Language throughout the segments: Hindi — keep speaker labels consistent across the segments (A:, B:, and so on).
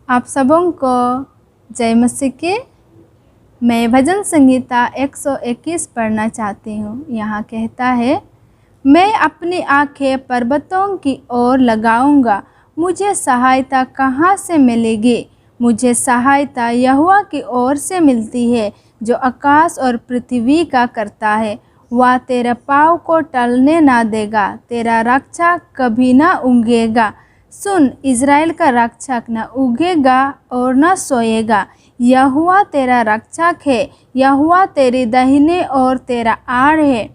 A: आप सबों को जय मसीह की। मैं भजन संहिता 121 पढ़ना चाहती हूँ। यहाँ कहता है, मैं अपनी आंखें पर्वतों की ओर लगाऊंगा, मुझे सहायता कहाँ से मिलेगी। मुझे सहायता यहोवा की ओर से मिलती है, जो आकाश और पृथ्वी का करता है। वह तेरे पाँव को टलने ना देगा, तेरा रक्षा कभी ना ऊँघेगा। सुन, इज़राइल का रक्षक न उगेगा और न सोएगा। यहोवा तेरा रक्षक है, यहोवा तेरी दाहिने और तेरा आड़ है।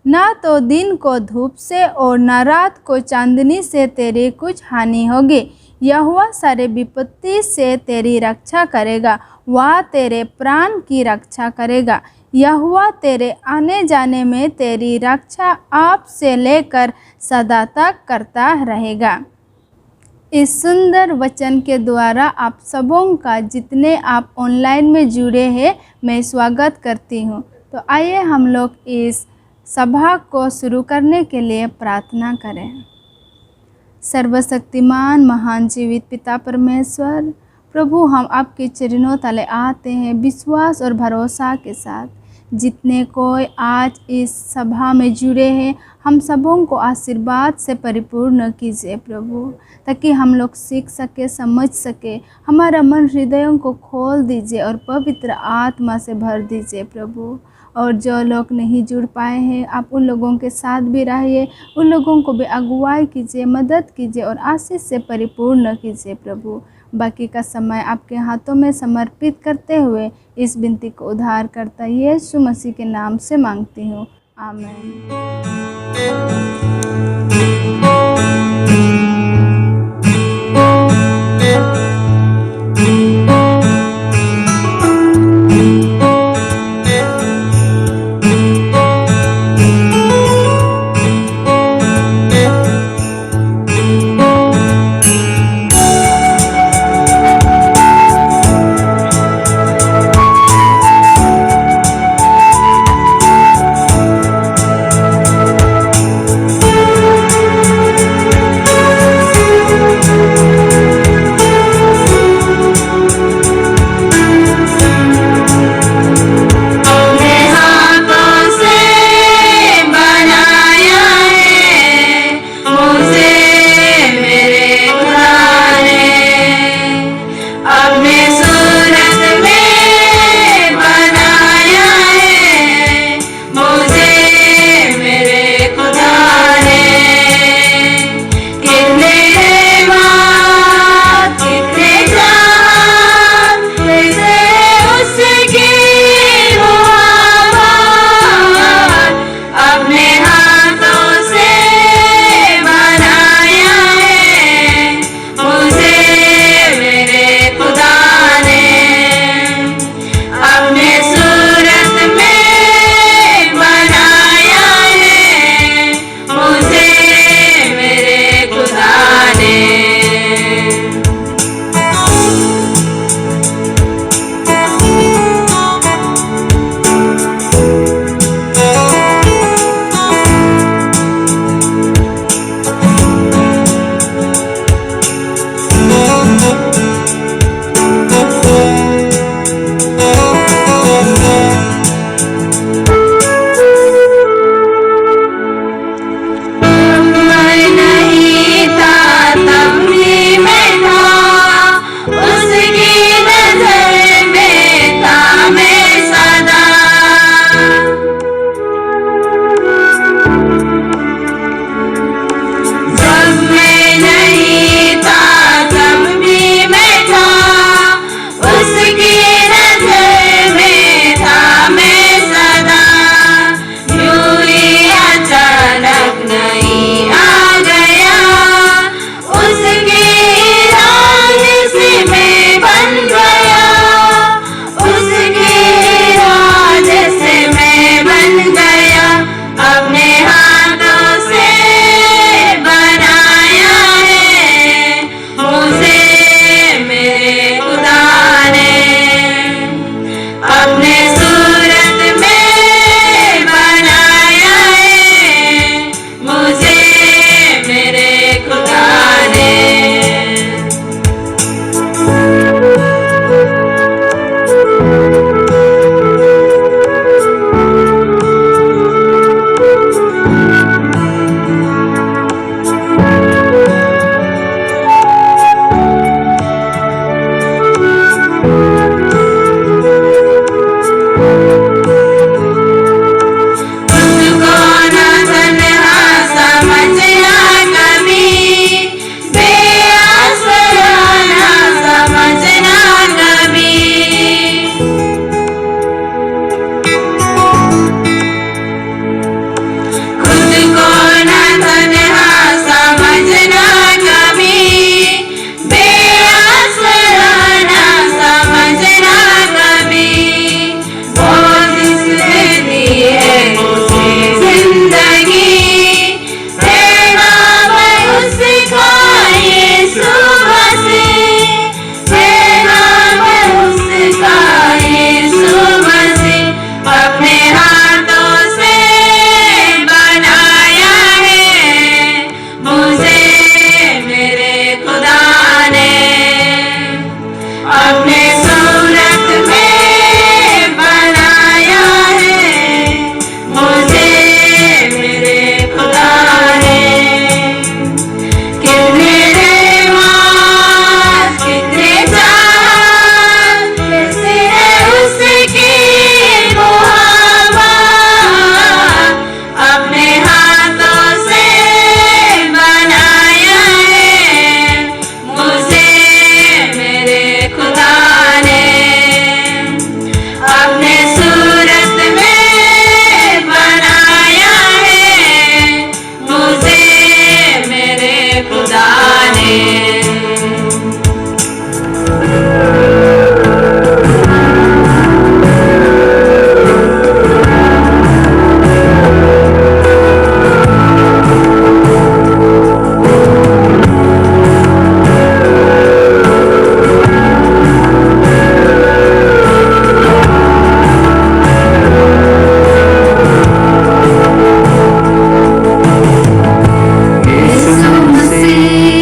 A: ना तो दिन को धूप से और न रात को चांदनी से तेरी कुछ हानि होगी। यहोवा सारे विपत्ति से तेरी रक्षा करेगा, वह तेरे प्राण की रक्षा करेगा। यहोवा तेरे आने जाने में तेरी रक्षा आप से लेकर सदा तक करता रहेगा। इस सुंदर वचन के द्वारा आप सबों का, जितने आप ऑनलाइन में जुड़े हैं, मैं स्वागत करती हूँ। तो आइए हम लोग इस सभा को शुरू करने के लिए प्रार्थना करें। सर्वशक्तिमान महान जीवित पिता परमेश्वर, प्रभु, हम आपके चरणों तले आते हैं विश्वास और भरोसा के साथ। जितने कोई आज इस सभा में जुड़े हैं, हम सबों को आशीर्वाद से परिपूर्ण कीजिए प्रभु, ताकि हम लोग सीख सके, समझ सके। हमारा मन हृदयों को खोल दीजिए और पवित्र आत्मा से भर दीजिए प्रभु। और जो लोग नहीं जुड़ पाए हैं, आप उन लोगों के साथ भी रहिए, उन लोगों को भी अगुवाई कीजिए, मदद कीजिए और आशीष से परिपूर्ण कीजिए प्रभु। बाकी का समय आपके हाथों में समर्पित करते हुए इस विनती को उद्धार करता यीशु मसीह के नाम से मांगती हूँ, आमीन।
B: खुदा ने। यीशु मसीह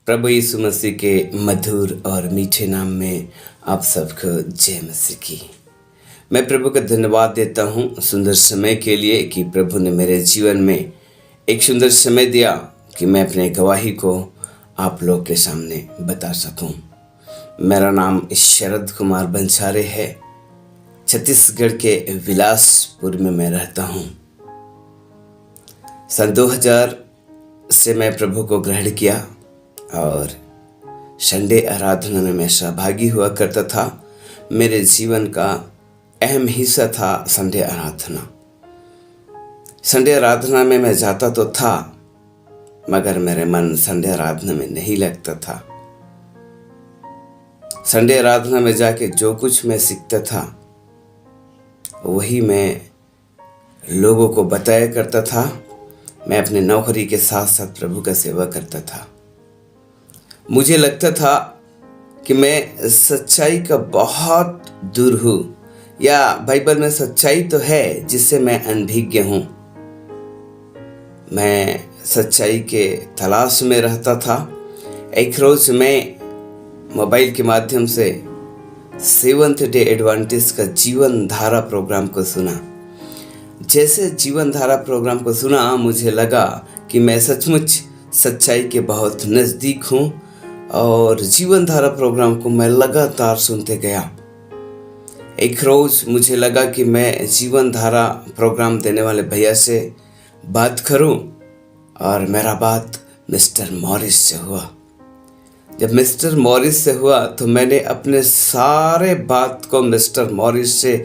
B: प्रभु यीशु मसीह के मधुर और मीठे नाम में आप सबको जय मसीह की। मैं प्रभु का धन्यवाद देता हूँ सुंदर समय के लिए कि प्रभु ने मेरे जीवन में एक सुंदर समय दिया कि मैं अपने गवाही को आप लोग के सामने बता सकूं। मेरा नाम शरद कुमार बंसारे है। छत्तीसगढ़ के विलासपुर में मैं रहता हूँ। सन 2000 से मैं प्रभु को ग्रहण किया और संडे आराधना में मैं सहभागी हुआ करता था। मेरे जीवन का अहम हिस्सा था संडे आराधना। संडे आराधना में मैं जाता तो था, मगर मेरे मन संडे आराधना में नहीं लगता था। संडे आराधना में जाके जो कुछ मैं सीखता था वही मैं लोगों को बताया करता था। मैं अपने नौकरी के साथ साथ प्रभु का सेवा करता था। मुझे लगता था कि मैं सच्चाई का बहुत दूर हूँ, या बाइबल में सच्चाई तो है जिससे मैं अनभिज्ञ हूँ। मैं सच्चाई के तलाश में रहता था। एक रोज मैं मोबाइल के माध्यम से सेवंथ डे एडवेंटिस्ट का जीवन धारा प्रोग्राम को सुना। जैसे जीवन धारा प्रोग्राम को सुना, मुझे लगा कि मैं सचमुच सच्चाई के बहुत नज़दीक हूँ और जीवन धारा प्रोग्राम को मैं लगातार सुनते गया। एक रोज़ मुझे लगा कि मैं जीवन धारा प्रोग्राम देने वाले भैया से बात करूं, और मेरा बात मिस्टर मॉरिस से हुआ। जब मिस्टर मॉरिस से हुआ तो मैंने अपने सारे बात को मिस्टर मॉरिस से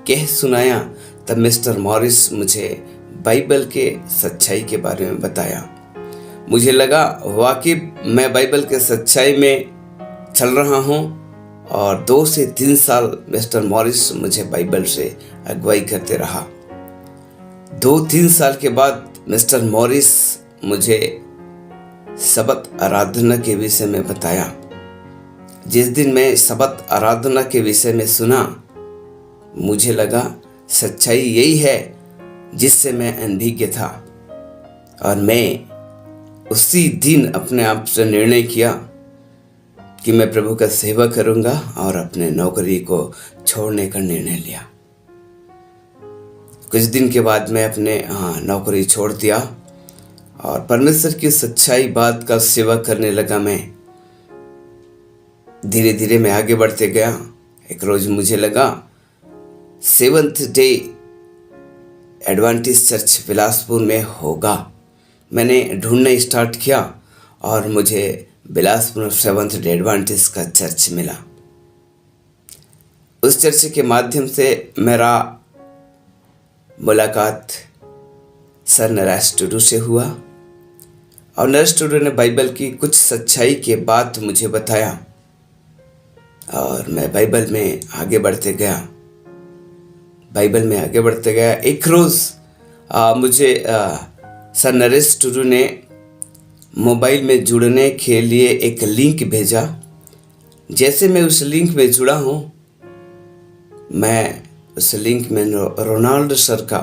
B: कह सुनाया। तब मिस्टर मॉरिस मुझे बाइबल के सच्चाई के बारे में बताया। मुझे लगा वाकई मैं बाइबल के सच्चाई में चल रहा हूँ, और 2 से 3 साल मिस्टर मॉरिस मुझे बाइबल से अगुवाई करते रहा। 2-3 साल के बाद मिस्टर मॉरिस मुझे सबत आराधना के विषय में बताया। जिस दिन मैं सबत आराधना के विषय में सुना, मुझे लगा सच्चाई यही है जिससे मैं अनभिज्ञ था, और मैं उसी दिन अपने आप से निर्णय किया कि मैं प्रभु का सेवा करूंगा और अपने नौकरी को छोड़ने का निर्णय लिया। कुछ दिन के बाद मैं अपने नौकरी छोड़ दिया और परमेश्वर की सच्चाई बात का सेवा करने लगा। मैं धीरे धीरे मैं आगे बढ़ते गया। एक रोज मुझे लगा seventh day Adventist church Bilaspur में होगा। मैंने ढूंढना स्टार्ट किया और मुझे बिलासपुर सेवंथ डे एडवेंटिस्ट का चर्च मिला। उस चर्च के माध्यम से मेरा मुलाकात सर नरेश टुडू से हुआ, और नरेश टुडू ने बाइबल की कुछ सच्चाई के बात मुझे बताया, और मैं बाइबल में आगे बढ़ते गया। एक रोज़ मुझे सर नरेश टुडू ने मोबाइल में जुड़ने के लिए एक लिंक भेजा। जैसे मैं उस लिंक में जुड़ा हूँ, मैं उस लिंक में रोनाल्डो सर का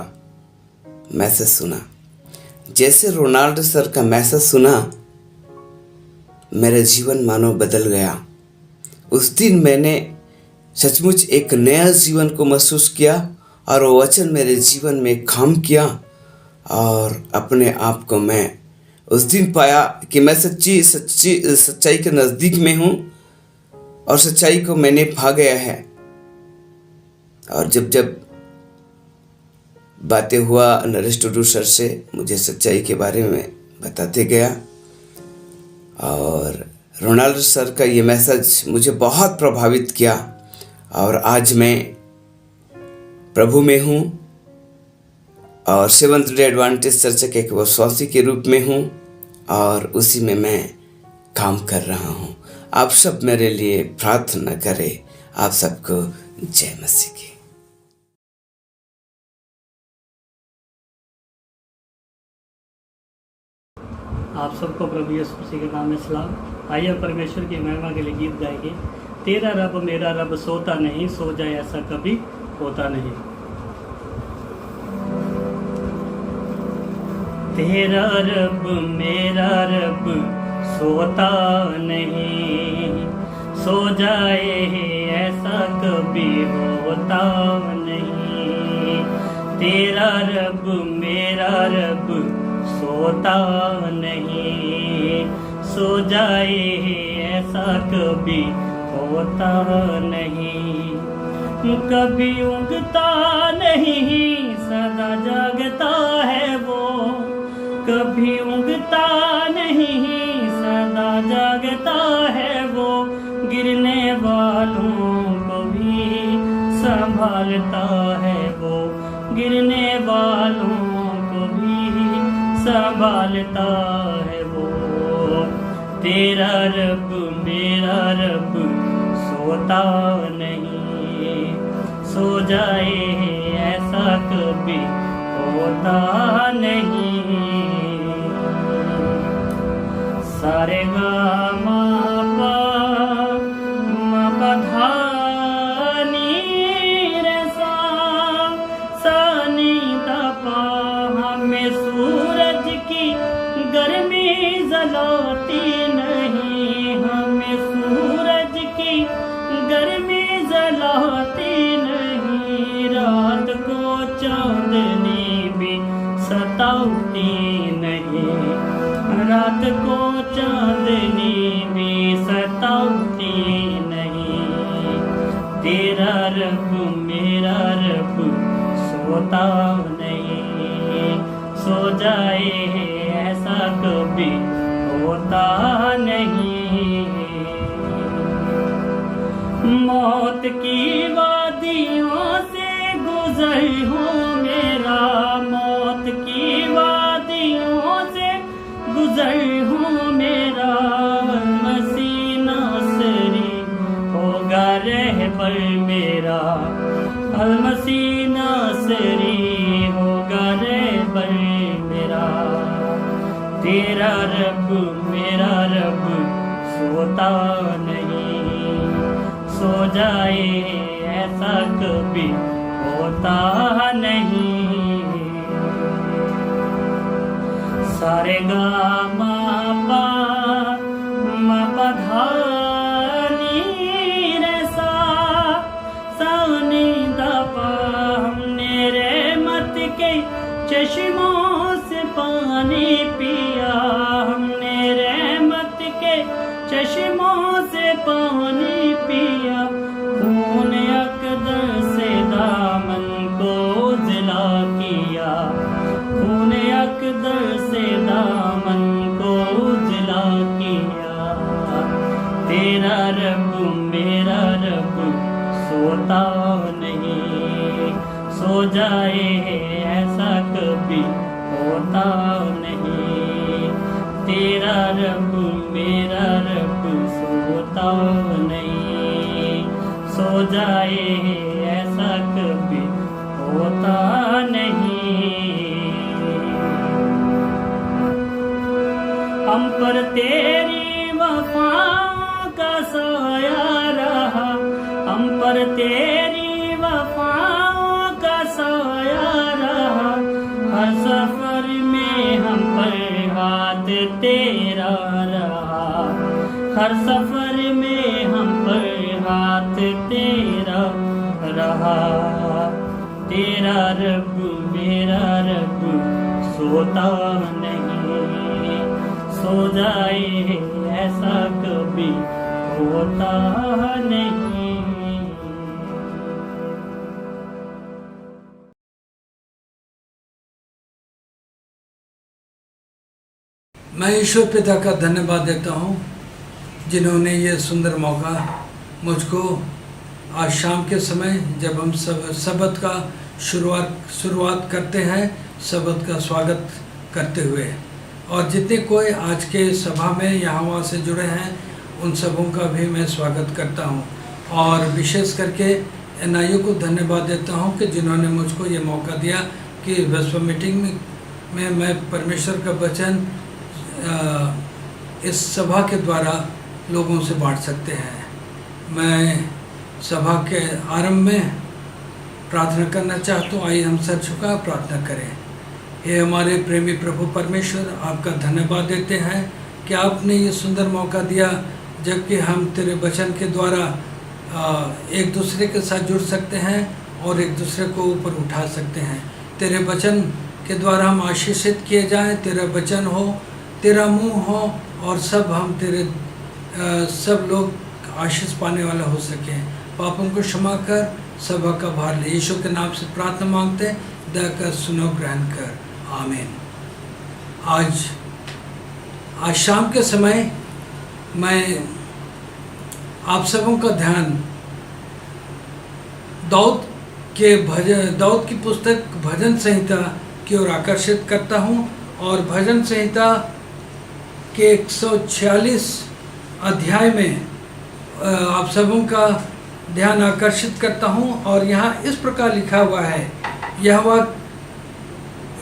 B: मैसेज सुना। जैसे रोनाल्डो सर का मैसेज सुना, मेरा जीवन मानो बदल गया। उस दिन मैंने सचमुच एक नया जीवन को महसूस किया, और वो वचन मेरे जीवन में काम किया, और अपने आप को मैं उस दिन पाया कि मैं सच्चाई के नज़दीक में हूँ, और सच्चाई को मैंने पा गया है। और जब बातें हुआ नरेश टुडू सर से, मुझे सच्चाई के बारे में बताते गया, और रोनाल्डो सर का ये मैसेज मुझे बहुत प्रभावित किया, और आज मैं प्रभु में हूँ और सेवंथ डे एडवेंटिस्ट चर्च के एक विश्वासी के रूप में हूँ, और उसी में मैं काम कर रहा हूँ। आप सब मेरे लिए प्रार्थना करें। आप सबको जय मसीह की।
C: आप सबको प्रभु यीशु मसीह के नाम में सलाम। आइए परमेश्वर की महिमा के लिए गीत गाएंगे। तेरा रब मेरा रब सोता नहीं, सो जाए ऐसा कभी होता नहीं। तेरा रब मेरा रब सोता नहीं, सो जाए ऐसा कभी होता नहीं। तेरा रब मेरा रब सोता नहीं, सो जाए ऐसा कभी होता नहीं। कभी उगता नहीं सदा जागता है वो, कभी उगता नहीं सदा जागता है वो। गिरने वालों को भी संभालता है वो, गिरने वालों को भी संभालता है वो। तेरा रब मेरा रब सोता नहीं, सो जाए ऐसा कभी होता नहीं। सारे गा मा पा मा पा धा नी रे सा, सा नी दा पा। हमें सूरज की गर्मी जलाती नहीं, हमें सूरज की गर्मी जलाती नहीं। रात को चांदनी भी सताती नहीं, रात को चांदनी भी सताती नहीं। तेरा रब मेरा रब सोता नहीं, सो जाए ऐसा कभी होता नहीं। मौत की वादियों से गुजर हूँ मेरा, मौत की वादियों से गुजर हूँ मेरा। मसीना सरी होगा रहबर मेरा, अलमसीना सरी होगा रहबर मेरा। तेरा रब मेरा रब सोता नहीं, सो जाए ऐसा कभी होता नहीं। सारे गा मा पा मा पा धा नी रे सा, सा नी दा पा। हमने रहमत के चश्मों से पानी पिया, हमने रहमत के चश्मों से पानी पिया। खून अकदर से दामन को जिला किया, खून अकदर से दामन को जिला किया। तेरा रब मेरा रब सोता नहीं, सो जाए ऐसा कभी होता नहीं। तेरा रब मेरा रब सोता नहीं, सो जाए ऐसा कभी होता नहीं। हम पर तेरी वफाओं का साया रहा, हम पर तेरी वफाओं का साया रहा। हर सफर में हम पर हाथ तेरा रहा, हर सफर में हम पर हाथ तेरा रहा। तेरा रब मेरा रब सोता नहीं, सो जाए ऐसा कभी होता नहीं।
D: मैं ईश्वर पिता का धन्यवाद देता हूँ जिन्होंने ये सुंदर मौका मुझको आज शाम के समय जब हम सबत का शुरुआत करते हैं, सबत का स्वागत करते हुए, और जितने कोई आज के सभा में यहाँ वहाँ से जुड़े हैं उन सबों का भी मैं स्वागत करता हूँ। और विशेष करके NIU को धन्यवाद देता हूँ कि जिन्होंने मुझको ये मौका दिया कि विश्व मीटिंग में मैं परमेश्वर का वचन इस सभा के द्वारा लोगों से बांट सकते हैं। मैं सभा के आरंभ में प्रार्थना करना चाहता हूँ। आइए हम सर झुका प्रार्थना करें। हे हमारे प्रेमी प्रभु परमेश्वर, आपका धन्यवाद देते हैं कि आपने ये सुंदर मौका दिया जबकि हम तेरे वचन के द्वारा एक दूसरे के साथ जुड़ सकते हैं और एक दूसरे को ऊपर उठा सकते हैं। तेरे वचन के द्वारा हम आशीषित किए जाएं, तेरा वचन हो, तेरा मुंह हो और सब हम तेरे सब लोग आशीष पाने वाला हो सके। पापों को क्षमा कर, सभा का भार ले। यीशु के नाम से प्रार्थना मांगते, दया कर, सुनो, ग्रहण कर, आमीन। आज शाम के समय मैं आप सबों का ध्यान दाऊद की पुस्तक भजन संहिता की ओर आकर्षित करता हूँ और भजन संहिता के 146 अध्याय में आप सबों का ध्यान आकर्षित करता हूँ। और यहाँ इस प्रकार लिखा हुआ है,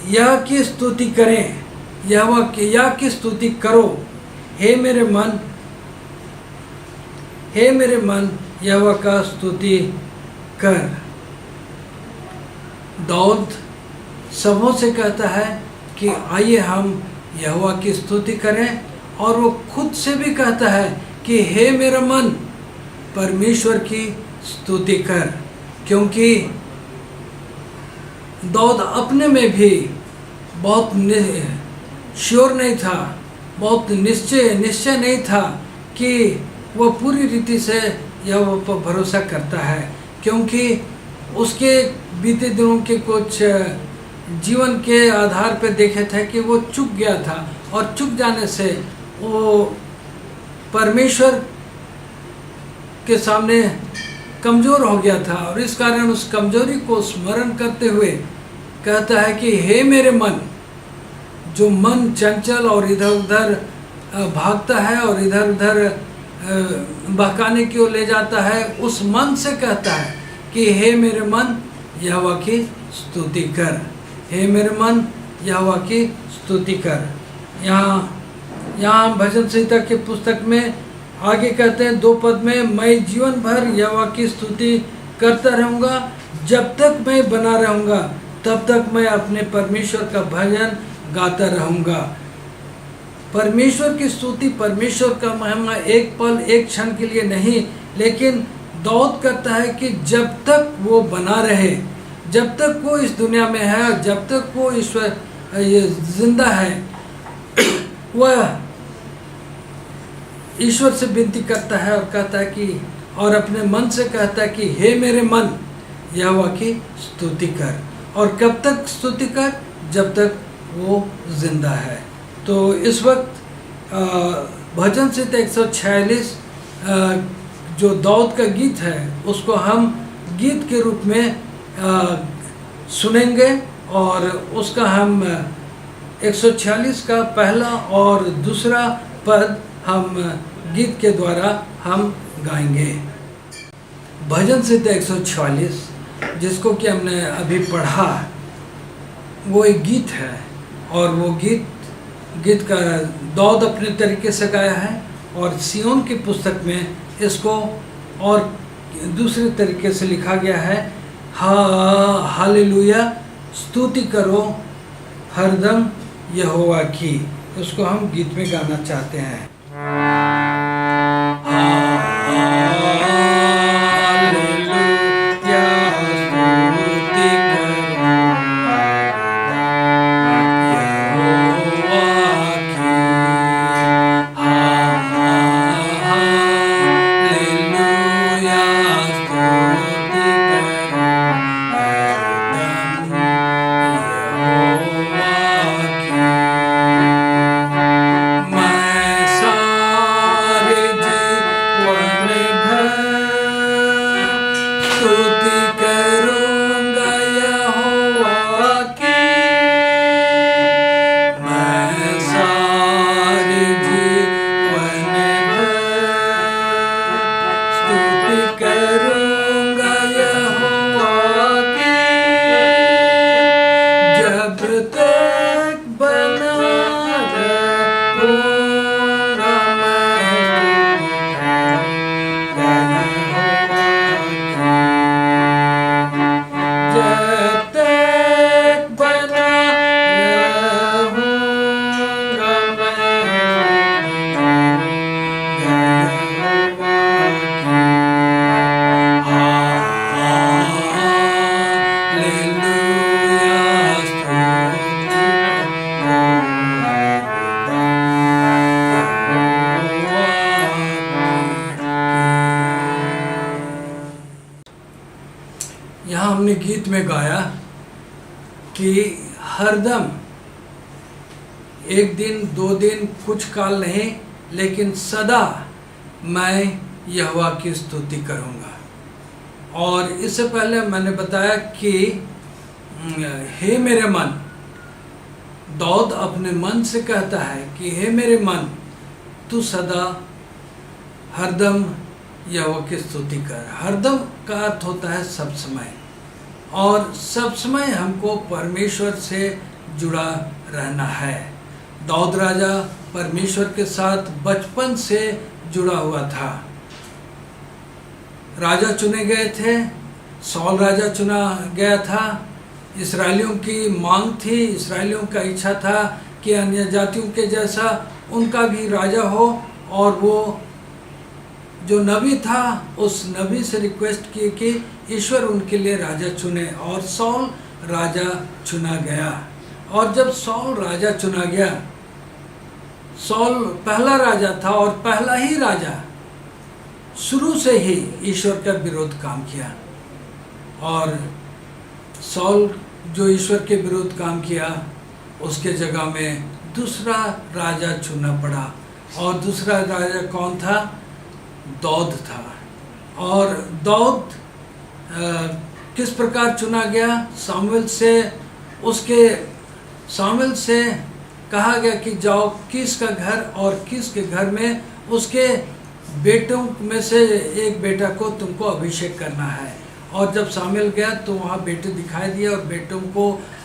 D: यह की स्तुति करें, यह की स्तुति करो, हे मेरे मन यहोवा का स्तुति कर। दाऊद सबों से कहता है कि आइए हम यहोवा की स्तुति करें, और वो खुद से भी कहता है कि हे मेरा मन परमेश्वर की स्तुति कर, क्योंकि दाऊद अपने में भी बहुत श्योर नहीं था, बहुत निश्चय नहीं था कि वह पूरी रीति से यहोवा पर भरोसा करता है, क्योंकि उसके बीते दिनों के कुछ जीवन के आधार पर देखे थे कि वो चूक गया था, और चूक जाने से वो परमेश्वर के सामने कमज़ोर हो गया था, और इस कारण उस कमजोरी को स्मरण करते हुए कहता है कि हे मेरे मन, जो मन चंचल और इधर उधर भागता है और इधर उधर बहकाने की ओर ले जाता है, उस मन से कहता है कि हे मेरे मन यहोवा की स्तुति कर, हे मेरे मन यहोवा की स्तुति कर। यहाँ भजन संहिता के पुस्तक में आगे कहते हैं 2 पद में, मैं जीवन भर यहोवा की स्तुति करता रहूँगा, जब तक मैं बना रहूँगा तब तक मैं अपने परमेश्वर का भजन गाता रहूँगा। परमेश्वर की स्तुति, परमेश्वर का महिमा एक पल एक क्षण के लिए नहीं, लेकिन दाऊद करता है कि जब तक वो बना रहे, जब तक वो इस दुनिया में है, जब तक वो ईश्वर जिंदा है, वह ईश्वर से विनती करता है और कहता है कि, और अपने मन से कहता है कि हे मेरे मन यहोवा की स्तुति कर। और कब तक स्तुति कर? जब तक वो जिंदा है। तो इस वक्त भजन संहिता 146 जो दाऊद का गीत है, उसको हम गीत के रूप में सुनेंगे, और उसका हम 146 का पहला और दूसरा पद हम गीत के द्वारा हम गाएंगे। भजन संहिता 146 जिसको कि हमने अभी पढ़ा, वो एक गीत है, और वो गीत का दाऊद अपने तरीके से गाया है, और सिय्योन की पुस्तक में इसको और दूसरे तरीके से लिखा गया है, हालेलुया, स्तुति करो हरदम यहोवा की। उसको हम गीत में गाना चाहते हैं।
E: मैं
D: गीत में गाया कि हरदम, एक दिन 2 दिन कुछ काल नहीं, लेकिन सदा मैं यहोवा की स्तुति करूँगा। और इससे पहले मैंने बताया कि हे मेरे मन, दाऊद अपने मन से कहता है कि हे मेरे मन, तू सदा हरदम यहोवा की स्तुति कर। हरदम का अर्थ होता है सब समय, और सब समय हमको परमेश्वर से जुड़ा रहना है। दाऊद राजा परमेश्वर के साथ बचपन से जुड़ा हुआ था। राजा चुने गए थे, सौल राजा चुना गया था। इस्राएलियों की मांग थी, इस्राएलियों का इच्छा था कि अन्य जातियों के जैसा उनका भी राजा हो, और वो जो नबी था उस नबी से रिक्वेस्ट की कि ईश्वर उनके लिए राजा चुने, और सौल राजा चुना गया। और जब सौल राजा चुना गया, सौल पहला राजा था और पहला ही राजा शुरू से ही ईश्वर का विरोध काम किया। और सौल जो ईश्वर के विरुद्ध काम किया, उसके जगह में दूसरा राजा चुनना पड़ा। और दूसरा राजा कौन था? दाऊद था। और दाऊद किस प्रकार चुना गया? सामुएल से कहा गया कि जाओ कीस का घर, और कीस के घर में उसके बेटों में से एक बेटा को तुमको अभिषेक करना है। और जब सामुएल गया तो वहाँ बेटे दिखाई दिए और बेटों को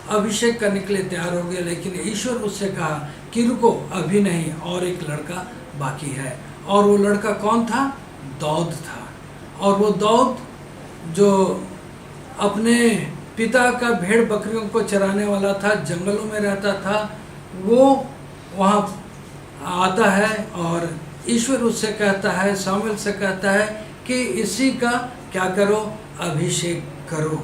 D: अभिषेक करने के लिए तैयार हो गए, लेकिन ईश्वर उससे कहा कि रुको, अभी नहीं, और एक लड़का बाकी है। और वो लड़का कौन था? दाऊद था। और वो दाऊद जो अपने पिता का भेड़ बकरियों को चराने वाला था, जंगलों में रहता था, वो वहाँ आता है और ईश्वर उससे कहता है, सामुएल से कहता है कि इसी का क्या करो? अभिषेक करो।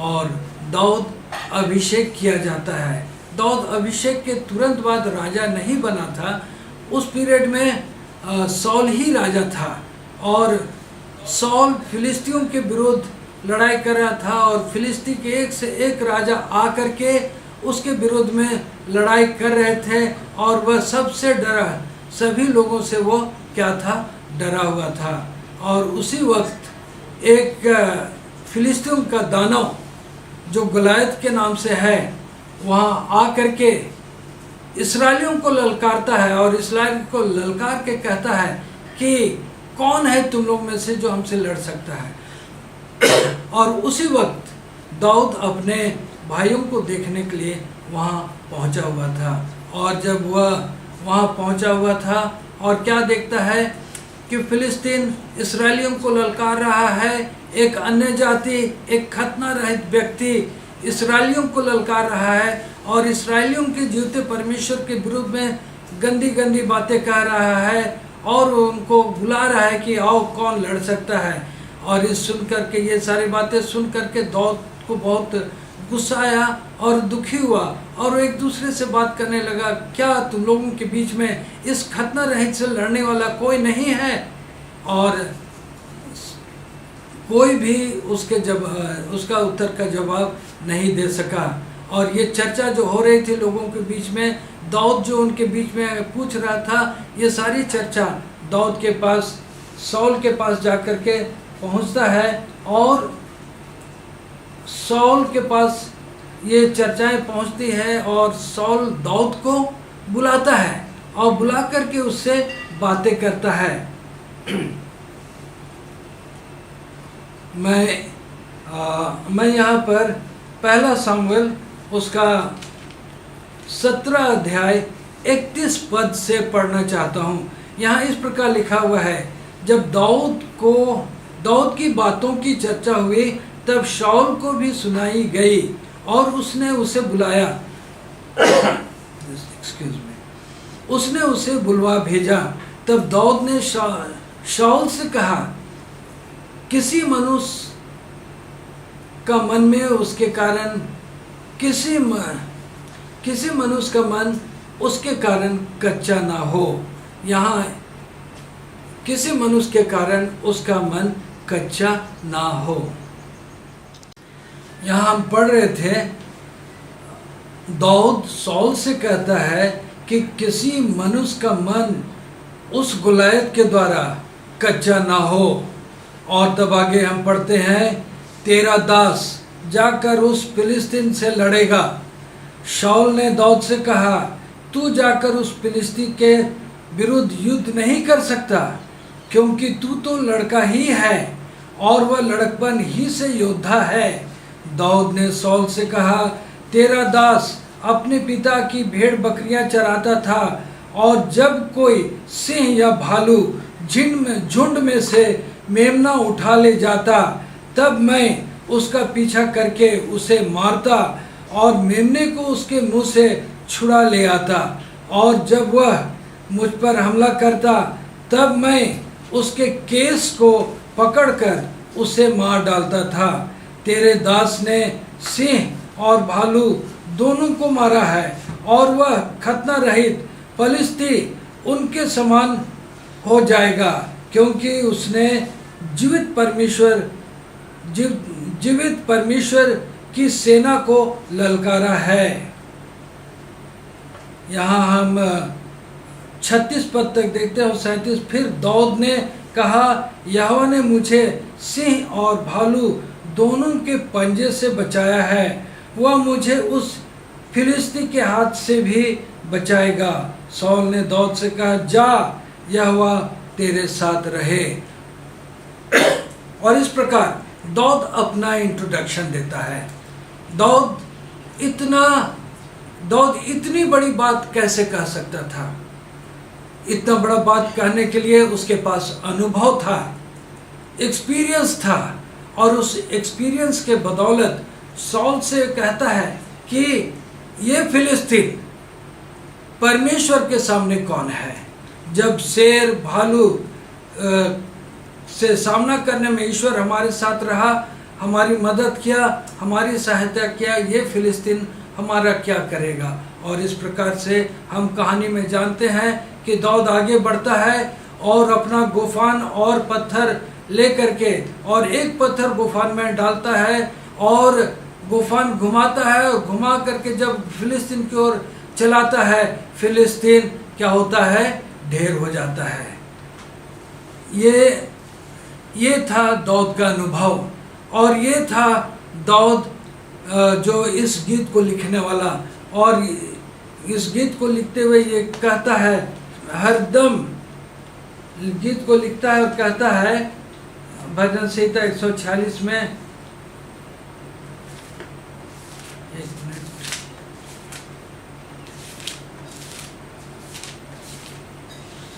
D: और दाऊद अभिषेक किया जाता है। दाऊद अभिषेक के तुरंत बाद राजा नहीं बना था। उस पीरियड में सौल ही राजा था, और सौल फिलिस्तियों के विरुद्ध लड़ाई कर रहा था, और फिलिस्ती के एक से एक राजा आकर के उसके विरुद्ध में लड़ाई कर रहे थे, और वह सबसे डरा, सभी लोगों से वो क्या था? डरा हुआ था। और उसी वक्त एक फिलिस्तियों का दानव जो गलायत के नाम से है, वहाँ आकर के इस्राएलियों को ललकारता है, और इस्राएल को ललकार के कहता है कि कौन है तुम लोग में से जो हमसे लड़ सकता है। और उसी वक्त दाऊद अपने भाइयों को देखने के लिए वहाँ पहुँचा हुआ था। और जब वह वहाँ पहुँचा हुआ था और क्या देखता है कि फिलिस्तीन इस्राएलियों को ललकार रहा है, एक अन्य जाति, एक खतना रहित व्यक्ति इस्राएलियों को ललकार रहा है, और इस्राएलियों के जीवते परमेश्वर के विरुद्ध में गंदी गंदी बातें कह रहा है, और उनको बुला रहा है कि आओ कौन लड़ सकता है। और इस सुन करके, ये सारी बातें सुन करके दाऊद को बहुत गुस्सा आया और दुखी हुआ, और वो एक दूसरे से बात करने लगा, क्या तुम लोगों के बीच में इस खतना रहित से लड़ने वाला कोई नहीं है? और कोई भी उसका उत्तर का जवाब नहीं दे सका। और ये चर्चा जो हो रही थी लोगों के बीच में, दाऊद जो उनके बीच में पूछ रहा था, ये सारी चर्चा दाऊद के पास, सौल के पास जाकर के पहुंचता है, और सौल के पास ये चर्चाएं पहुंचती है, और सौल दाऊद को बुलाता है और बुला करके उससे बातें करता है। मैं यहाँ पर पहला सामुएल उसका 17 अध्याय 31 पद से पढ़ना चाहता हूँ। यहाँ इस प्रकार लिखा हुआ है, जब दाऊद की बातों की चर्चा हुई, तब शाऊल को भी सुनाई गई, और उसने उसे बुलाया। एक्सक्यूज मी, उसने उसे बुलवा भेजा। तब दाऊद ने शाऊल से कहा, किसी मनुष्य का मन में उसके कारण किसी मनुष्य का मन उसके कारण कच्चा ना हो। यहाँ किसी मनुष्य के कारण उसका मन कच्चा ना हो। यहाँ हम पढ़ रहे थे, दाऊद सौल से कहता है कि किसी मनुष्य का मन उस गुलायत के द्वारा कच्चा ना हो। और तब आगे हम पढ़ते हैं, तेरा दास जाकर उस फिलिस्तीन से लड़ेगा। शाऊल ने दाऊद से कहा, तू जाकर उस फिलिस्ती के विरुद्ध युद्ध नहीं कर सकता, क्योंकि तू तो लड़का ही है और वह लड़कपन ही से योद्धा है। दाऊद ने शाऊल से कहा, तेरा दास अपने पिता की भेड़ बकरियां चराता था, और जब कोई सिंह या भालू झुंड में से मेमना उठा ले जाता, तब मैं उसका पीछा करके उसे मारता और मेमने को उसके मुंह से छुड़ा ले आता, और जब वह मुझ पर हमला करता, तब मैं उसके केस को पकड़कर उसे मार डालता था। तेरे दास ने सिंह और भालू दोनों को मारा है, और वह खतना रहित फलिस्ती उनके समान हो जाएगा, क्योंकि उसने जीवित परमेश्वर की सेना को ललकारा है। यहाँ हम 36 पद तक देखते हैं और 37। फिर दाऊद ने कहा, यहोवा ने मुझे सिंह और भालू दोनों के पंजे से बचाया है, वह मुझे उस फिलिस्ती के हाथ से भी बचाएगा। शाऊल ने दाऊद से कहा, जा, यहोवा तेरे साथ रहे। और इस प्रकार दाऊद अपना इंट्रोडक्शन देता है। दाऊद इतनी बड़ी बात कैसे कह सकता था? इतना बड़ा बात कहने के लिए उसके पास अनुभव था, एक्सपीरियंस था, और उस एक्सपीरियंस के बदौलत शाऊल से कहता है कि ये फिलिस्तीन परमेश्वर के सामने कौन है। जब शेर भालू से सामना करने में ईश्वर हमारे साथ रहा, हमारी मदद किया, हमारी सहायता किया, ये फिलिस्तीन हमारा क्या करेगा। और इस प्रकार से हम कहानी में जानते हैं कि दाऊद आगे बढ़ता है और अपना गोफान और पत्थर ले करके, और एक पत्थर गोफान में डालता है और गोफान घुमाता है, और घुमा करके जब फिलिस्तीन की ओर चलाता है, फिलिस्तीन क्या होता है? ढेर हो जाता है। ये था दाऊद का अनुभव, और ये था दाऊद जो इस गीत को लिखने वाला, और इस गीत को लिखते हुए ये कहता है, हरदम गीत को लिखता है और कहता है भजन संहिता 146 में,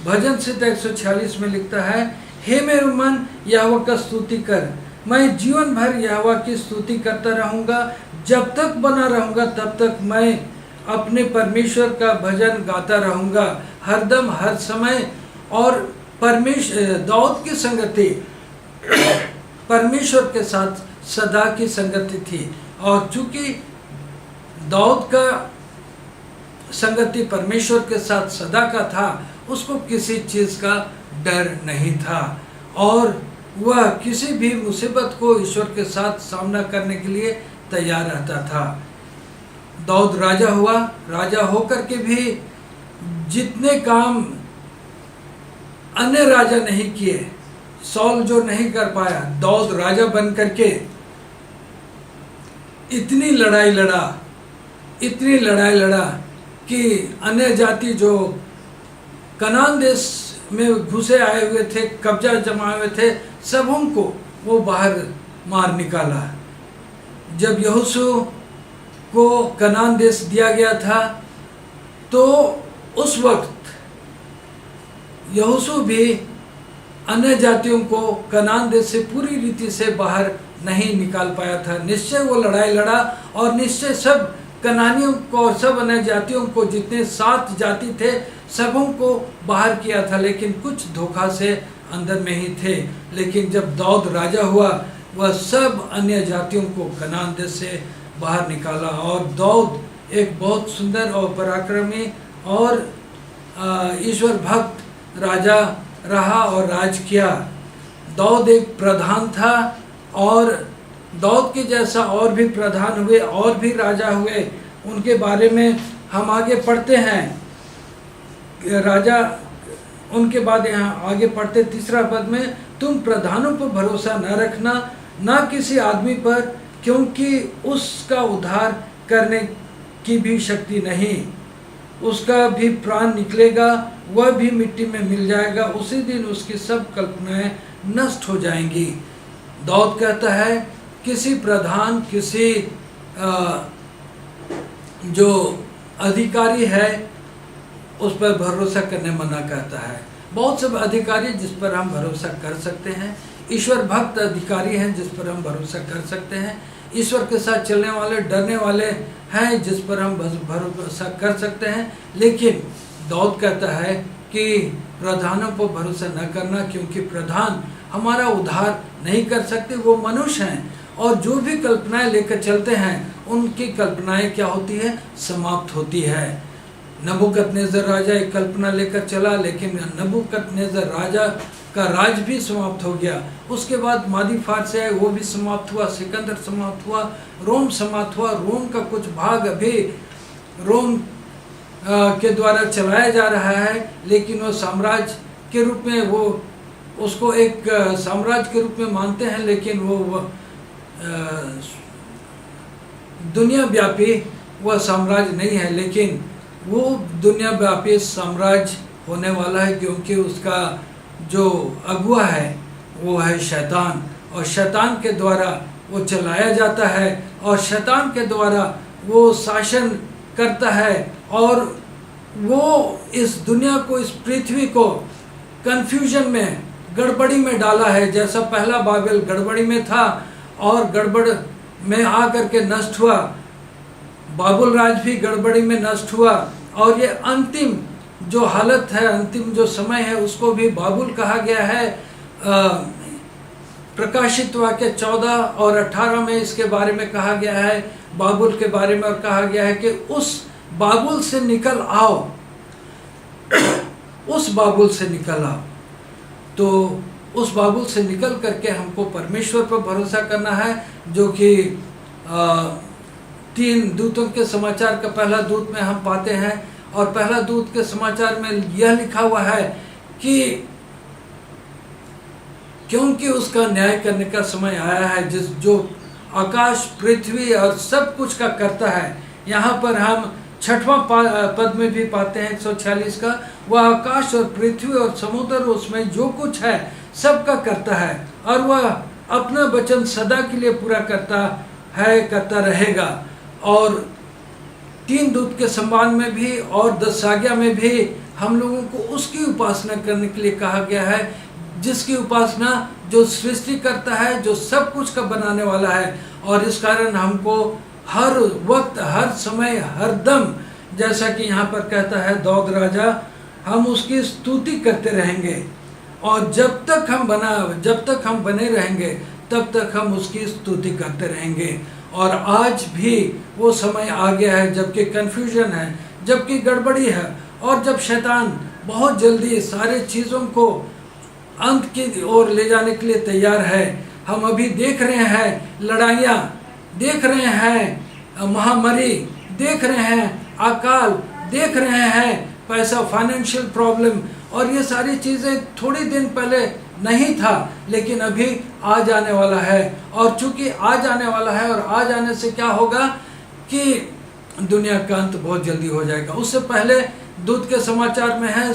D: भजन संहिता 146 में लिखता है, हे मेरे मन यहोवा का स्तुति कर, मैं जीवन भर यहोवा की स्तुति करता रहूंगा। जब तक बना रहूंगा तब तक मैं अपने परमेश्वर का भजन गाता रहूंगा, हरदम हर समय। और दाऊद की संगति परमेश्वर के साथ सदा की संगति थी, और चूंकि दाऊद का संगति परमेश्वर के साथ सदा का था, उसको किसी चीज का डर नहीं था, और वह किसी भी मुसीबत को ईश्वर के साथ सामना करने के लिए तैयार रहता था। दाऊद राजा हुआ, राजा होकर के भी जितने काम अन्य राजा नहीं किए, शाऊल जो नहीं कर पाया, दाऊद राजा बन करके इतनी लड़ाई लड़ा कि अन्य जाति जो कनान देश में घुसे आए हुए थे, कब्जा जमाए हुए थे, सबों को वो बाहर मार निकाला। जब यहोशू को कनान देश दिया गया था, तो उस वक्त यहोशू भी अन्य जातियों को कनान देश से पूरी रीति से बाहर नहीं निकाल पाया था। निश्चय वो लड़ाई लड़ा, और निश्चय सब कनानियों को और सब अन्य जातियों को, जितने 7 जाति थे, सबों को बाहर किया था, लेकिन कुछ धोखा से अंदर में ही थे। लेकिन जब दाऊद राजा हुआ, वह सब अन्य जातियों को कनान देश से बाहर निकाला, और दाऊद एक बहुत सुंदर और पराक्रमी और ईश्वर भक्त राजा रहा और राज किया। दाऊद एक प्रधान था, और दाऊद के जैसा और भी प्रधान हुए, और भी राजा हुए, उनके बारे में हम आगे पढ़ते हैं। राजा उनके बाद यहाँ आगे पढ़ते 3 पद में, तुम प्रधानों पर भरोसा न रखना, ना किसी आदमी पर, क्योंकि उसका उद्धार करने की भी शक्ति नहीं, उसका भी प्राण निकलेगा, वह भी मिट्टी में मिल जाएगा, उसी दिन उसकी सब कल्पनाएं नष्ट हो जाएंगी। दाऊद कहता है किसी प्रधान, किसी जो अधिकारी है उस पर भरोसा करने मना करता है। बहुत से अधिकारी जिस पर हम भरोसा कर सकते हैं, ईश्वर भक्त अधिकारी हैं जिस पर हम भरोसा कर सकते हैं, ईश्वर के साथ चलने वाले, डरने वाले हैं जिस पर हम भरोसा कर सकते हैं। लेकिन दाऊद कहता है कि प्रधानों पर भरोसा न करना, क्योंकि प्रधान हमारा उद्धार नहीं कर सकते, वो मनुष्य हैं, और जो भी कल्पनाएं लेकर चलते हैं उनकी कल्पनाएं क्या होती है, समाप्त होती है। नबूकदनेस्सर राजा एक कल्पना लेकर चला, लेकिन नबूकदनेस्सर राजा का राज भी समाप्त हो गया। उसके बाद मादी फारस है, वो भी समाप्त हुआ, सिकंदर समाप्त हुआ, रोम समाप्त हुआ। रोम का कुछ भाग अभी रोम के द्वारा चलाया जा रहा है, लेकिन वो साम्राज्य के रूप में, वो उसको एक साम्राज्य के रूप में मानते हैं, लेकिन वो दुनिया व्यापी वह साम्राज्य नहीं है। लेकिन वो दुनिया व्यापी साम्राज्य होने वाला है, क्योंकि उसका जो अगुआ है वो है शैतान, और शैतान के द्वारा वो चलाया जाता है, और शैतान के द्वारा वो शासन करता है, और वो इस दुनिया को, इस पृथ्वी को कन्फ्यूजन में, गड़बड़ी में डाला है। जैसा पहला बाबेल गड़बड़ी में था और गड़बड़ में आकर के नष्ट हुआ, बाबुल राज भी गड़बड़ी में नष्ट हुआ, और ये अंतिम जो हालत है, अंतिम जो समय है, उसको भी बाबुल कहा गया है। प्रकाशित वाक्य 14 और 18 में इसके बारे में कहा गया है, बाबुल के बारे में, और कहा गया है कि उस बाबुल से निकल आओ, उस बाबुल से निकल आओ। तो उस बाबुल से निकल करके हमको परमेश्वर पर भरोसा करना है, जो कि 3 दूतों के समाचार का पहला दूत में हम पाते हैं। और पहला दूत के समाचार में यह लिखा हुआ है कि क्योंकि उसका न्याय करने का समय आया है, जो आकाश, पृथ्वी और सब कुछ का करता है। यहाँ पर हम 6वां पद में भी पाते हैं 146 का, वह आकाश और पृथ्वी और समुद्र, उसमें जो कुछ है सबका करता है, और वह अपना वचन सदा के लिए पूरा करता है, करता रहेगा। और 3 दूत के सम्मान में भी और 10 आज्ञा में भी हम लोगों को उसकी उपासना करने के लिए कहा गया है, जिसकी उपासना जो सृष्टि करता है, जो सब कुछ का बनाने वाला है। और इस कारण हमको हर वक्त, हर समय, हर दम, जैसा कि यहाँ पर कहता है दाऊद राजा, हम उसकी स्तुति करते रहेंगे, और जब तक हम बने रहेंगे तब तक हम उसकी स्तुति करते रहेंगे। और आज भी वो समय आ गया है जबकि कन्फ्यूजन है, जबकि गड़बड़ी है, और जब शैतान बहुत जल्दी सारे चीज़ों को अंत की ओर ले जाने के लिए तैयार है। हम अभी देख रहे हैं लड़ाइयाँ, देख रहे हैं महामारी, देख रहे हैं अकाल, देख रहे हैं पैसा, फाइनेंशियल प्रॉब्लम, और ये सारी चीज़ें थोड़ी दिन पहले नहीं था, लेकिन अभी आ जाने वाला है। और चूंकि आ जाने वाला है, और आ जाने से क्या होगा कि दुनिया का अंत बहुत जल्दी हो जाएगा। उससे पहले दूत के समाचार में है,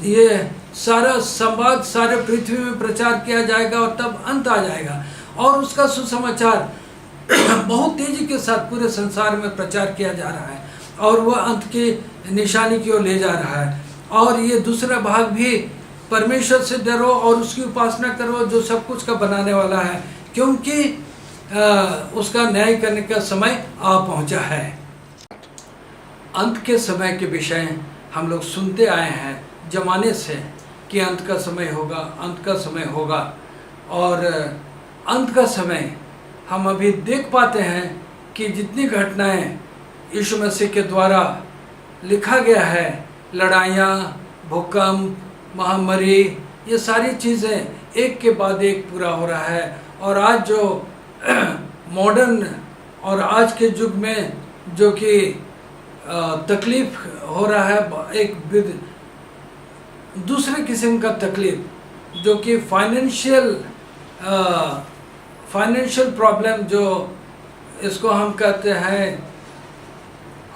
D: ये सारा संवाद सारे पृथ्वी में प्रचार किया जाएगा, और तब अंत आ जाएगा, और उसका सुसमाचार बहुत तेजी के साथ पूरे संसार में प्रचार किया जा रहा है, और वह अंत की निशानी की ओर ले जा रहा है। और ये दूसरा भाग भी, परमेश्वर से डरो और उसकी उपासना करो जो सब कुछ का बनाने वाला है, क्योंकि उसका न्याय करने का समय आ पहुंचा है। अंत के समय के विषय हम लोग सुनते आए हैं जमाने से कि अंत का समय होगा, अंत का समय होगा, और अंत का समय हम अभी देख पाते हैं कि जितनी घटनाएं यीशु मसीह के द्वारा लिखा गया है, लड़ाइयाँ, भूकंप, महामारी, ये सारी चीज़ें एक के बाद एक पूरा हो रहा है। और आज जो मॉडर्न और आज के युग में जो कि तकलीफ हो रहा है, एक दूसरे किस्म का तकलीफ जो कि फाइनेंशियल प्रॉब्लम, जो इसको हम कहते हैं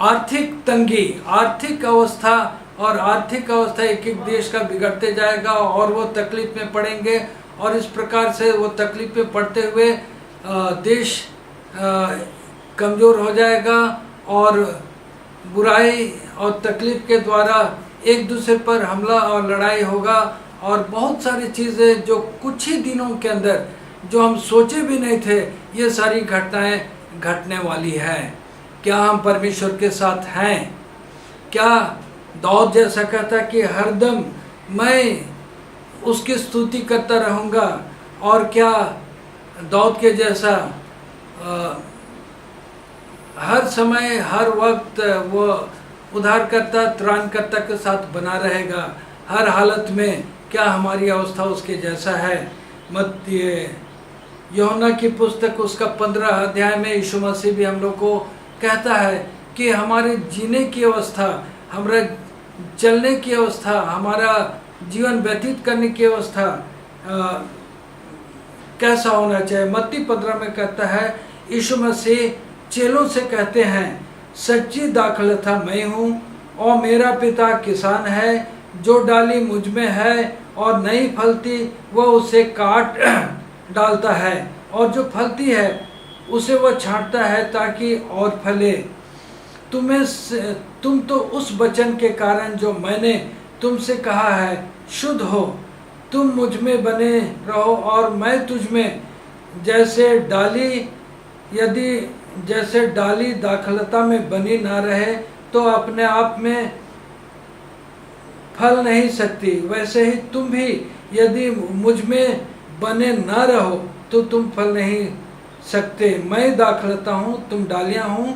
D: आर्थिक तंगी, आर्थिक अवस्था, और आर्थिक अवस्था एक एक देश का बिगड़ते जाएगा और वो तकलीफ में पड़ेंगे, और इस प्रकार से वो तकलीफ में पड़ते हुए देश कमज़ोर हो जाएगा और बुराई और तकलीफ के द्वारा एक दूसरे पर हमला और लड़ाई होगा, और बहुत सारी चीज़ें जो कुछ ही दिनों के अंदर जो हम सोचे भी नहीं थे, ये सारी घटनाएं घटने वाली है। क्या हम परमेश्वर के साथ हैं? क्या दाऊद जैसा कहता कि हरदम मैं उसकी स्तुति करता रहूँगा, और क्या दाऊद के जैसा हर समय हर वक्त वो उद्धारकर्ता त्राणकर्ता के साथ बना रहेगा हर हालत में? क्या हमारी अवस्था उसके जैसा है? यूहन्ना की पुस्तक उसका 15 अध्याय में यीशु मसीह भी हम लोग को कहता है कि हमारे जीने की अवस्था, हमारा चलने की अवस्था, हमारा जीवन व्यतीत करने की अवस्था कैसा होना चाहिए। मत्ती 15 में कहता है, यीशु मसीह चेलों से कहते हैं, सच्ची दाखलता मैं हूँ और मेरा पिता किसान है। जो डाली मुझ में है और नहीं फलती वह उसे काट डालता है, और जो फलती है उसे वह छांटता है ताकि और फले। तुम तो उस वचन के कारण जो मैंने तुमसे कहा है शुद्ध हो। तुम मुझ में बने रहो और मैं तुझ में। जैसे डाली दाखलता में बनी ना रहे तो अपने आप में फल नहीं सकती, वैसे ही तुम भी यदि मुझ में बने ना रहो तो तुम फल नहीं सकते। मैं दाखलता हूँ, तुम डालियाँ हूँ।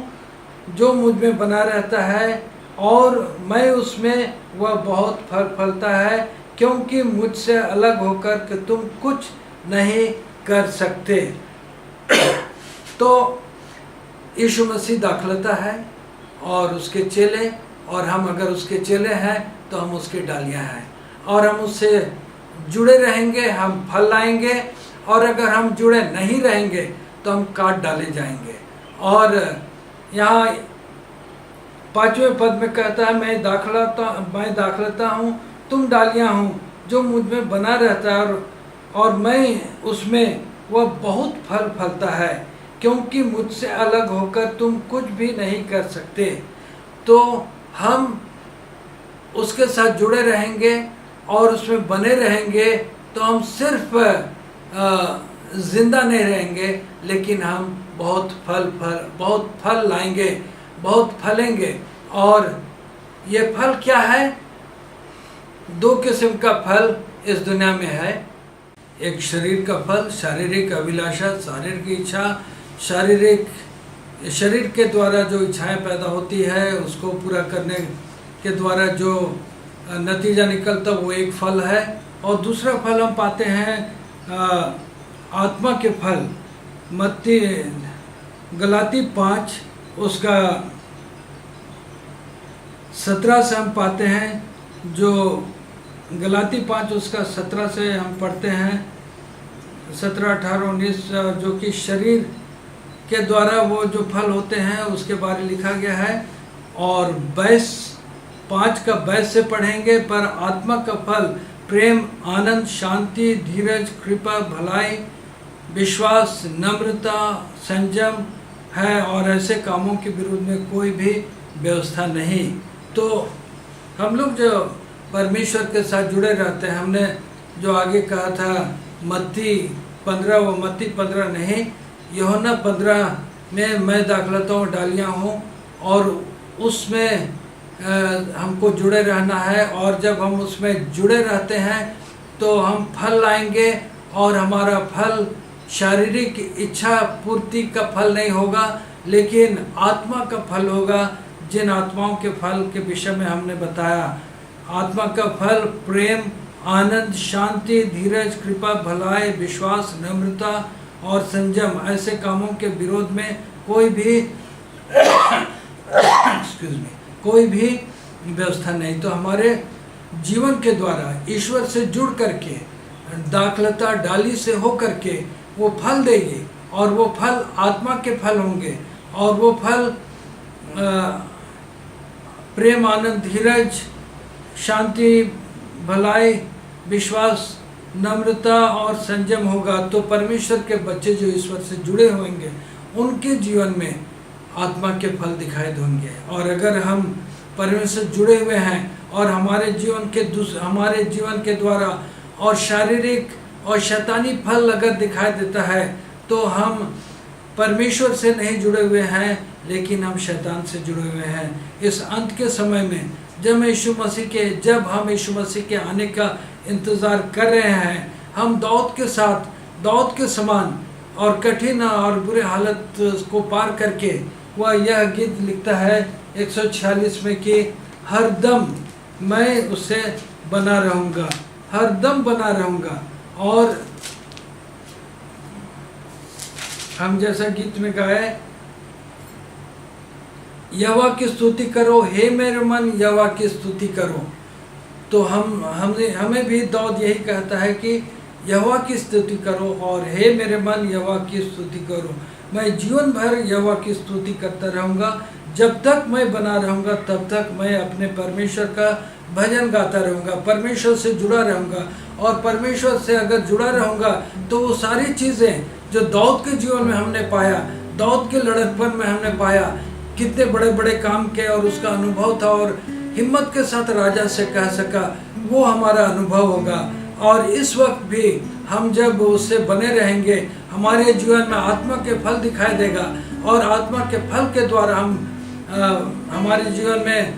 D: जो मुझ में बना रहता है और मैं उसमें, वह बहुत फल फलता है, क्योंकि मुझसे अलग होकर के तुम कुछ नहीं कर सकते। तो यीशु मसीह दाखलता है और उसके चेले, और हम अगर उसके चेले हैं तो हम उसके डालियाँ हैं, और हम उससे जुड़े रहेंगे, हम फल लाएंगे, और अगर हम जुड़े नहीं रहेंगे तो हम काट डाले जाएंगे। और यहाँ 5वें पद में कहता है, मैं दाखलता हूँ, तुम डालियाँ हूँ। जो मुझ में बना रहता है और मैं उसमें, वह बहुत फल फलता है, क्योंकि मुझसे अलग होकर तुम कुछ भी नहीं कर सकते। तो हम उसके साथ जुड़े रहेंगे और उसमें बने रहेंगे, तो हम सिर्फ जिंदा नहीं रहेंगे, लेकिन हम बहुत फल लाएंगे, बहुत फलेंगे। और ये फल क्या है? 2 किस्म का फल इस दुनिया में है। एक शरीर का फल, शारीरिक अभिलाषा, शारीरिक इच्छा, शरीर के द्वारा जो इच्छाएं पैदा होती है उसको पूरा करने के द्वारा जो नतीजा निकलता वो एक फल है। और दूसरा फल हम पाते हैं आत्मा के फल। गलाती 5 उसका 17 से हम पाते हैं, जो गलाती 5 उसका 17 से हम पढ़ते हैं, 17, 18, 19, जो कि शरीर के द्वारा वो जो फल होते हैं उसके बारे में लिखा गया है। और 5 का 22 से पढ़ेंगे, पर आत्मा का फल प्रेम, आनंद, शांति, धीरज, कृपा, भलाई, विश्वास, नम्रता, संयम है, और ऐसे कामों के विरुद्ध में कोई भी व्यवस्था नहीं। तो हम लोग जो परमेश्वर के साथ जुड़े रहते हैं, हमने जो आगे कहा था मत्ती 15, वो मत्ती 15 नहीं, यूहन्ना 15 में मैं दाखलता हूँ, डालियाँ हूँ, और उसमें हमको जुड़े रहना है। और जब हम उसमें जुड़े रहते हैं तो हम फल लाएंगे, और हमारा फल शारीरिक इच्छा पूर्ति का फल नहीं होगा, लेकिन आत्मा का फल होगा। जिन आत्माओं के फल के विषय में हमने बताया, आत्मा का फल प्रेम, आनंद, शांति, धीरज, कृपा, भलाई, विश्वास, नम्रता और संयम, ऐसे कामों के विरोध में कोई भी कोई भी व्यवस्था नहीं। तो हमारे जीवन के द्वारा ईश्वर से जुड़ करके, दाखलता डाली से हो करके वो फल देगी, और वो फल आत्मा के फल होंगे, और वो फल प्रेम, आनंद, धीरज, शांति, भलाई, विश्वास, नम्रता और संयम होगा। तो परमेश्वर के बच्चे जो ईश्वर से जुड़े होंगे उनके जीवन में आत्मा के फल दिखाई देंगे। और अगर हम परमेश्वर से जुड़े हुए हैं और हमारे जीवन के द्वारा और शारीरिक और शैतानी फल अगर दिखाई देता है तो हम परमेश्वर से नहीं जुड़े हुए हैं, लेकिन हम शैतान से जुड़े हुए हैं। इस अंत के समय में जब हम यीशु मसीह के आने का इंतज़ार कर रहे हैं, हम दाऊद के समान और कठिन और बुरे हालत को पार करके वह यह गीत लिखता है 146 में कि हर दम मैं उससे बना रहूँगा, हर दम बना रहूँगा। और हम जैसा गीत में गाए, यहोवा की स्तुति करो हे मेरे मन, यहोवा की स्तुति करो। तो हमें भी दाऊद यही कहता है कि यहोवा की स्तुति करो और हे मेरे मन यहोवा की स्तुति करो। मैं जीवन भर यहोवा की स्तुति करता रहूँगा। जब तक मैं बना रहूँगा तब तक मैं अपने परमेश्वर का भजन गाता रहूँगा, परमेश्वर से जुड़ा रहूँगा। और परमेश्वर से अगर जुड़ा रहूँगा तो वो सारी चीज़ें जो दाऊद के जीवन में हमने पाया, दाऊद के लड़कपन में हमने पाया, कितने बड़े बड़े काम किए और उसका अनुभव था, और हिम्मत के साथ राजा से कह सका, वो हमारा अनुभव होगा। और इस वक्त भी हम जब उससे बने रहेंगे, हमारे जीवन में आत्मा के फल दिखाई देगा, और आत्मा के फल के द्वारा हम हमारे जीवन में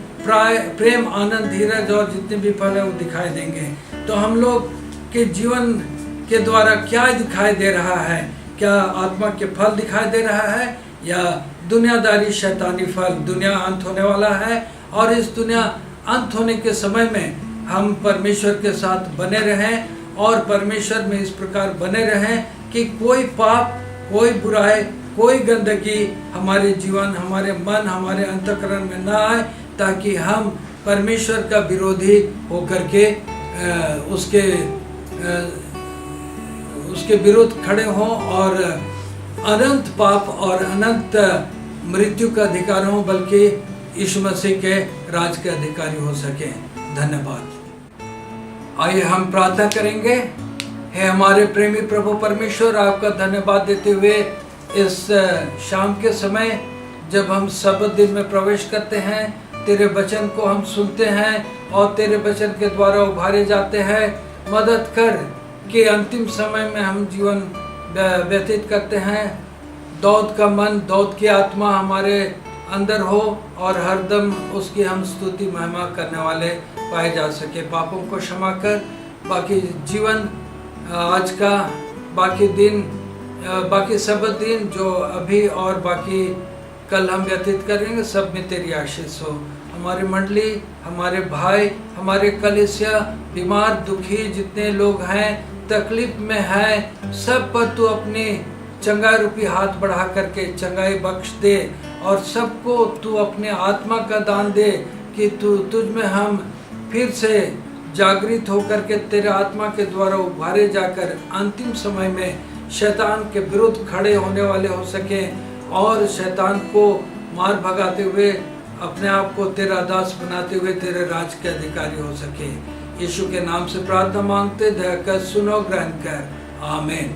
D: प्रेम, आनंद, धीरज और जितने भी फल है वो दिखाई देंगे। तो हम लोग के जीवन के द्वारा क्या दिखाई दे रहा है? क्या आत्मा के फल दिखाई दे रहा है या दुनियादारी शैतानी फल? दुनिया अंत होने वाला है, और इस दुनिया अंत होने के समय में हम परमेश्वर के साथ बने रहें और परमेश्वर में इस प्रकार बने रहें कि कोई पाप, कोई बुराई, कोई गंदगी हमारे जीवन, हमारे मन, हमारे अंतःकरण में ना आए, ताकि हम परमेश्वर का विरोधी होकर के उसके विरुद्ध खड़े हों और अनंत पाप और अनंत मृत्यु का अधिकारी हों, बल्कि यीशु मसीह के राज के अधिकारी हो सके। धन्यवाद। आइए हम प्रार्थना करेंगे। हे हमारे प्रेमी प्रभु परमेश्वर, आपका धन्यवाद देते हुए इस शाम के समय जब हम सबत दिन में प्रवेश करते हैं, तेरे वचन को हम सुनते हैं और तेरे वचन के द्वारा उभारे जाते हैं। मदद कर कि अंतिम समय में हम जीवन व्यतीत करते हैं। दाऊद का मन, दाऊद की आत्मा हमारे अंदर हो और हरदम उसकी हम स्तुति महिमा करने वाले पाए जा सके। पापों को क्षमा कर, बाकी जीवन, आज का बाकी दिन, बाकी सबत दिन जो अभी और बाकी कल हम व्यतीत करेंगे, सब में तेरी आशीष हो। हमारी मंडली, हमारे भाई, हमारे कलीसिया, बीमार दुखी जितने लोग हैं, तकलीफ में हैं, सब पर तू अपनी चंगाई रूपी हाथ बढ़ा करके चंगाई बख्श दे, और सबको तू अपने आत्मा का दान दे कि तुझ में हम फिर से जागृत होकर के तेरे आत्मा के द्वारा उभारे जाकर अंतिम समय में शैतान के विरुद्ध खड़े होने वाले हो सके और शैतान को मार भगाते हुए अपने आप को तेरा दास बनाते हुए तेरे राज के अधिकारी हो सके। यीशु के नाम से प्रार्थना मांगते, दया कर, सुनो, ग्रहण कर। आमीन।